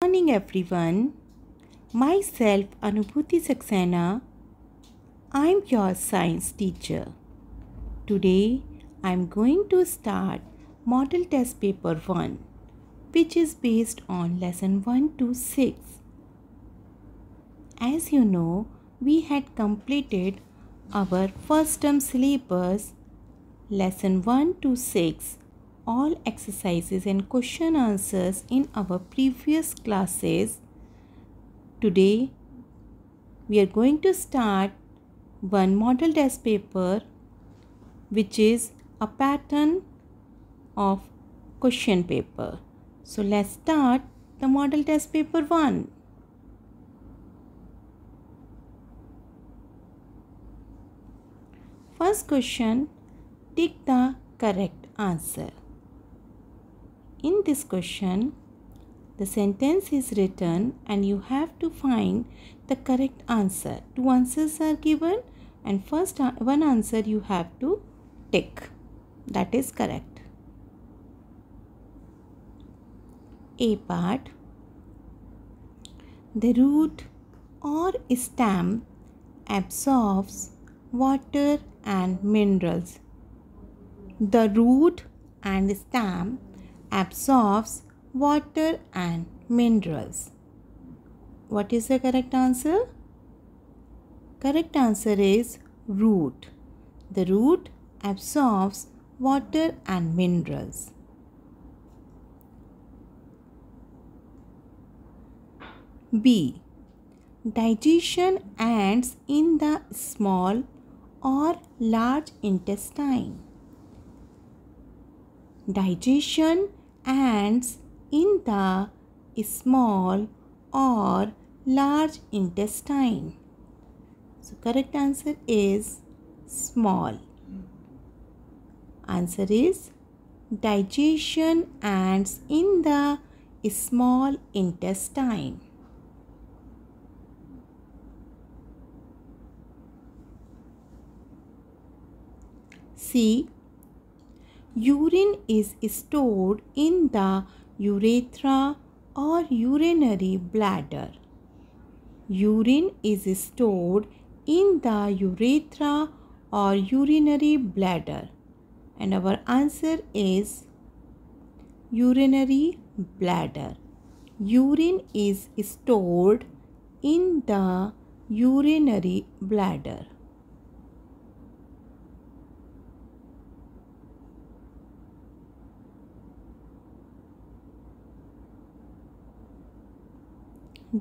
Morning everyone. Myself Anubhuti Saxena. I'm your science teacher. Today I'm going to start Model Test Paper 1, which is based on lesson 1 to 6. As you know, we had completed our first term syllabus, lesson 1 to 6, all exercises and question answers in our previous classes. Today we are going to start one model test paper, which is a pattern of question paper. So let's start the model test paper 1. First question, tick the correct answer. In this question, the sentence is written and you have to find the correct answer. Two answers are given and first one answer you have to tick. That is correct. A part. The root or stem absorbs water and minerals. The root and stem absorbs water and minerals. What is the correct answer? Correct answer is root. The root absorbs water and minerals. B. Digestion ends in the small or large intestine. Digestion ends in the small or large intestine. So correct answer is small. Answer is digestion ends in the small intestine. C. Urine is stored in the urethra or urinary bladder. Urine is stored in the urethra or urinary bladder. And our answer is urinary bladder. Urine is stored in the urinary bladder.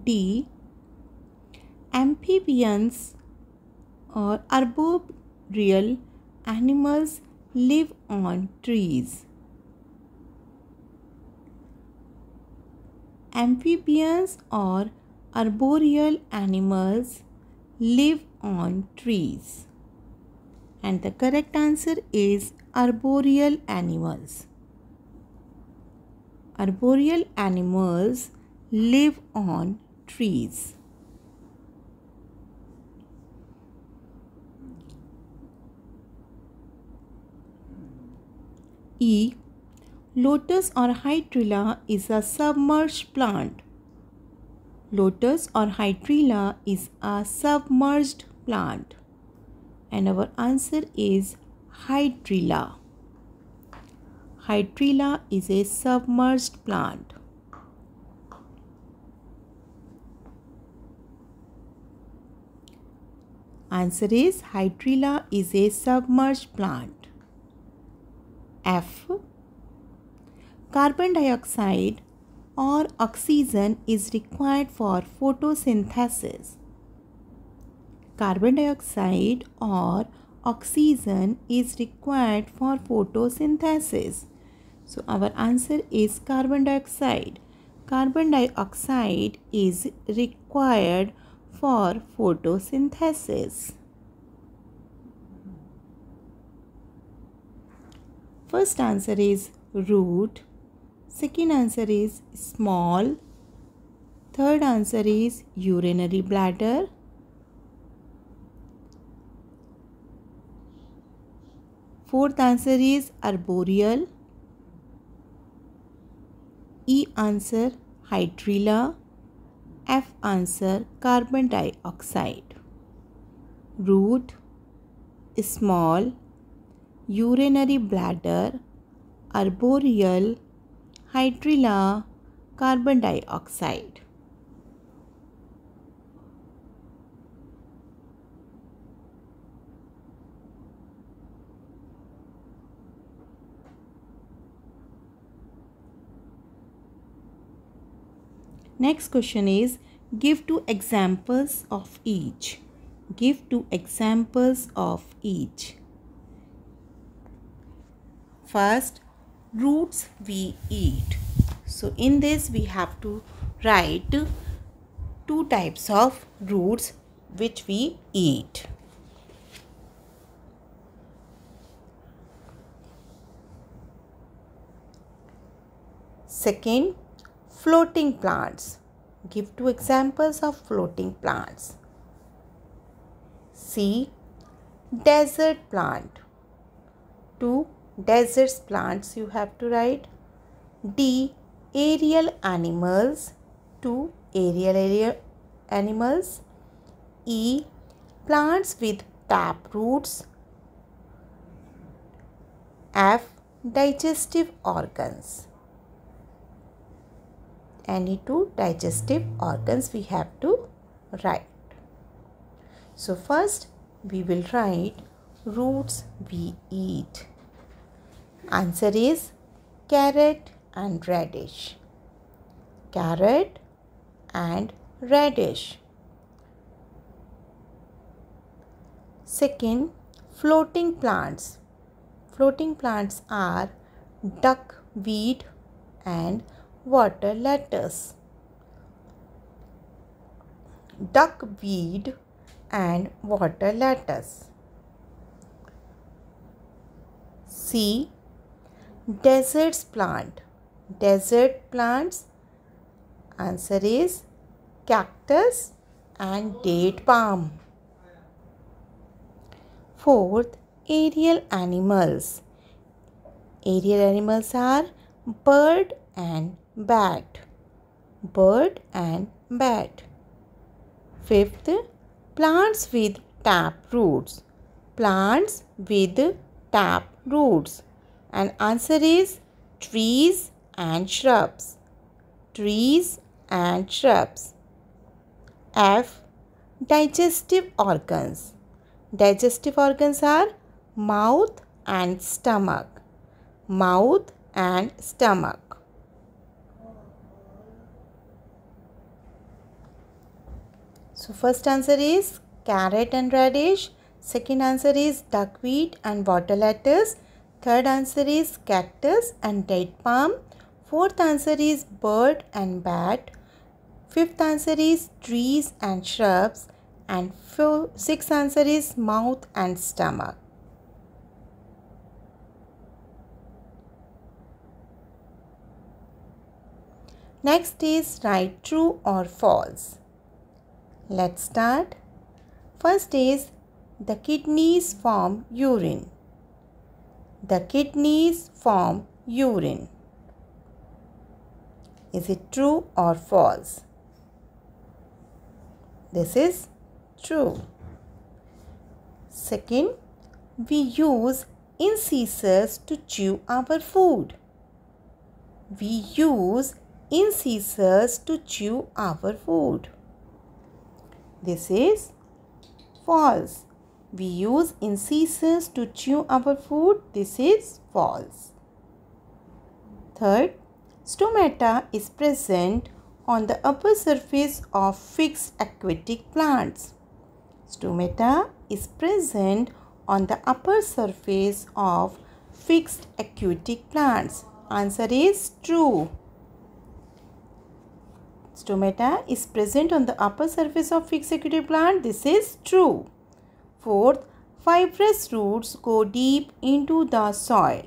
D. Amphibians or arboreal animals live on trees. Amphibians or arboreal animals live on trees. And the correct answer is arboreal animals. Arboreal animals live on trees. E. Lotus or hydrilla is a submerged plant. Lotus or hydrilla is a submerged plant. And our answer is hydrilla. Hydrilla is a submerged plant. Answer is hydrilla is a submerged plant. F. Carbon dioxide or oxygen is required for photosynthesis. Carbon dioxide or oxygen is required for photosynthesis. So our answer is carbon dioxide. Carbon dioxide is required for photosynthesis. First answer is root. Second answer is small. Third answer is urinary bladder. Fourth answer is arboreal. E answer hydrilla. F answer, carbon dioxide. Root, small, urinary bladder, arboreal, hydrilla, carbon dioxide. Next question is, give two examples of each. Give two examples of each. First, roots we eat. So in this we have to write two types of roots which we eat. Second, floating plants. Give two examples of floating plants. C, desert plant. Two desert plants you have to write. D, aerial animals. Two aerial animals. E, plants with tap roots. F, digestive organs. Any two digestive organs we have to write. So first we will write roots we eat. Answer is carrot and radish. Carrot and radish. Second, floating plants. Floating plants are duckweed and water lettuce. Duckweed and water lettuce. C, desert plant. Desert plants. Answer is cactus and date palm. Fourth, aerial animals. Aerial animals are bird and bat. Bird and bat. Fifth, plants with tap roots. Plants with tap roots. And answer is trees and shrubs. Trees and shrubs. F, digestive organs. Digestive organs are mouth and stomach. Mouth and stomach. So first answer is carrot and radish. Second answer is duckweed and water lettuce. Third answer is cactus and date palm. Fourth answer is bird and bat. Fifth answer is trees and shrubs. And sixth answer is mouth and stomach. Next is write true or false. Let's start. First is the kidneys form urine. The kidneys form urine. Is it true or false? This is true. Second, we use incisors to chew our food. We use incisors to chew our food. This is false. We use incisors to chew our food. This is false. Third, stomata is present on the upper surface of fixed aquatic plants. Stomata is present on the upper surface of fixed aquatic plants. Answer is true. Stomata is present on the upper surface of fixed aquatic plant. This is true. Fourth, fibrous roots go deep into the soil.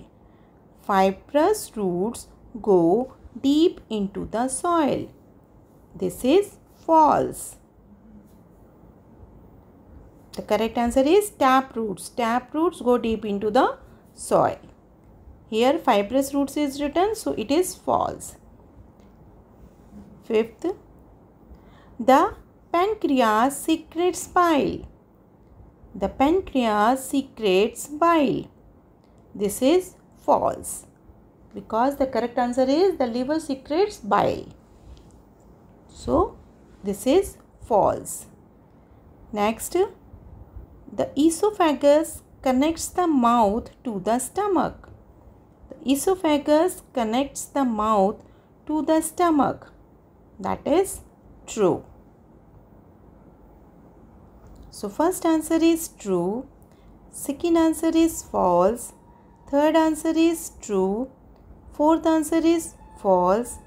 Fibrous roots go deep into the soil. This is false. The correct answer is tap roots. Tap roots go deep into the soil. Here fibrous roots is written, so it is false. Fifth, the pancreas secretes bile. The pancreas secretes bile. This is false because the correct answer is the liver secretes bile. So, this is false. Next, the esophagus connects the mouth to the stomach. The esophagus connects the mouth to the stomach. That is true. So, first answer is true. Second answer is false. Third answer is true. Fourth answer is false.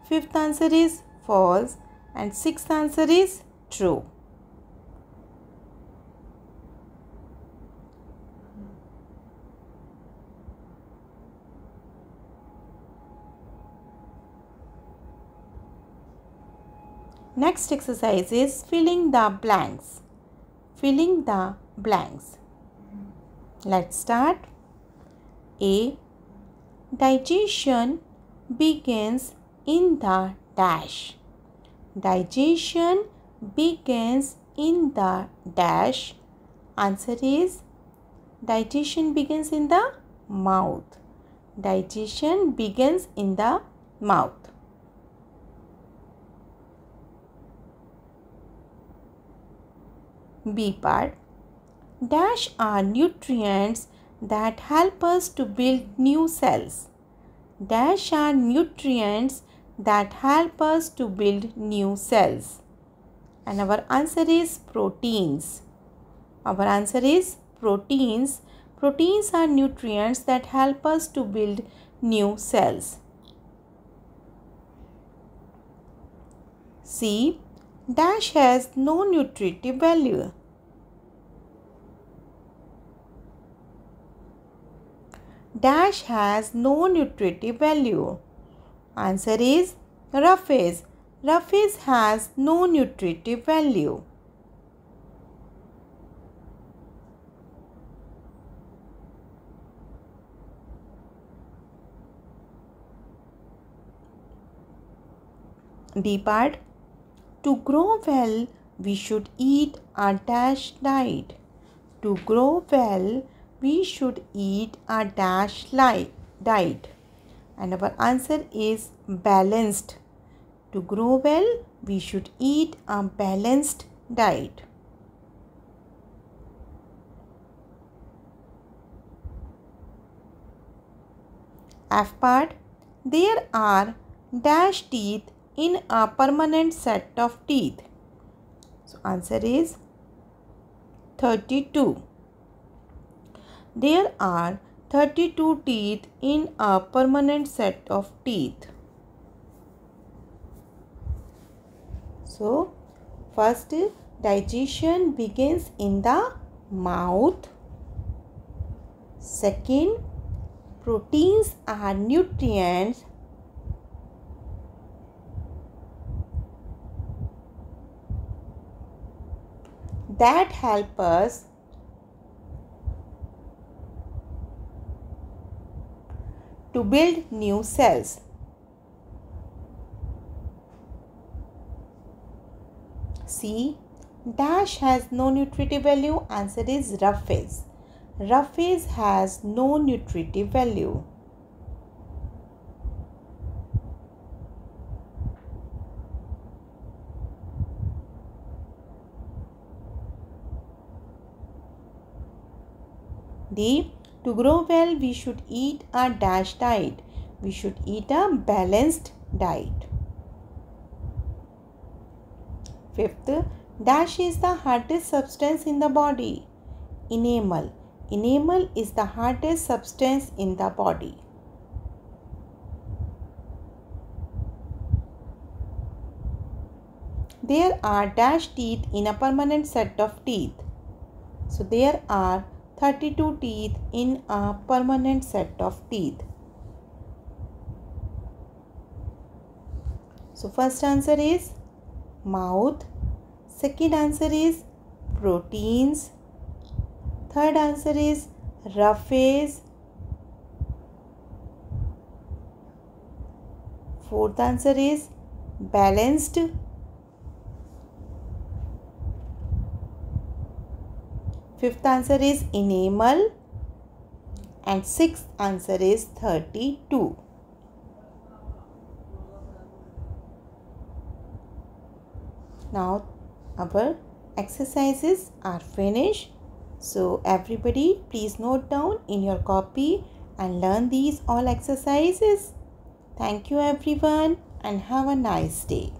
Fifth answer is false. And sixth answer is true. Next exercise is filling the blanks. Filling the blanks. Let's start. A. Digestion begins in the dash. Digestion begins in the dash. Answer is digestion begins in the mouth. Digestion begins in the mouth. B part. Dash are nutrients that help us to build new cells. Dash are nutrients that help us to build new cells. And our answer is proteins. Our answer is proteins. Proteins are nutrients that help us to build new cells. C. Dash has no nutritive value. Dash has no nutritive value. Answer is roughage. Roughage has no nutritive value. D part. To grow well, we should eat a dash diet. To grow well, we should eat a dash diet. And our answer is balanced. To grow well, we should eat a balanced diet. F part. There are dash teeth in a permanent set of teeth. So answer is 32. There are 32 teeth in a permanent set of teeth. So first, digestion begins in the mouth. Second, proteins are nutrients that help us to build new cells. C. Dash has no nutritive value. Answer is roughage. Roughage has no nutritive value. D. To grow well, we should eat a dash diet. We should eat a balanced diet. Fifth, dash is the hardest substance in the body. Enamel. Enamel is the hardest substance in the body. There are dash teeth in a permanent set of teeth. So there are 32 teeth in a permanent set of teeth. So first answer is mouth. Second answer is proteins. Third answer is roughage. Fourth answer is balanced. Fifth answer is enamel. And sixth answer is 32. Now our exercises are finished. So everybody please note down in your copy and learn these all exercises. Thank you everyone and have a nice day.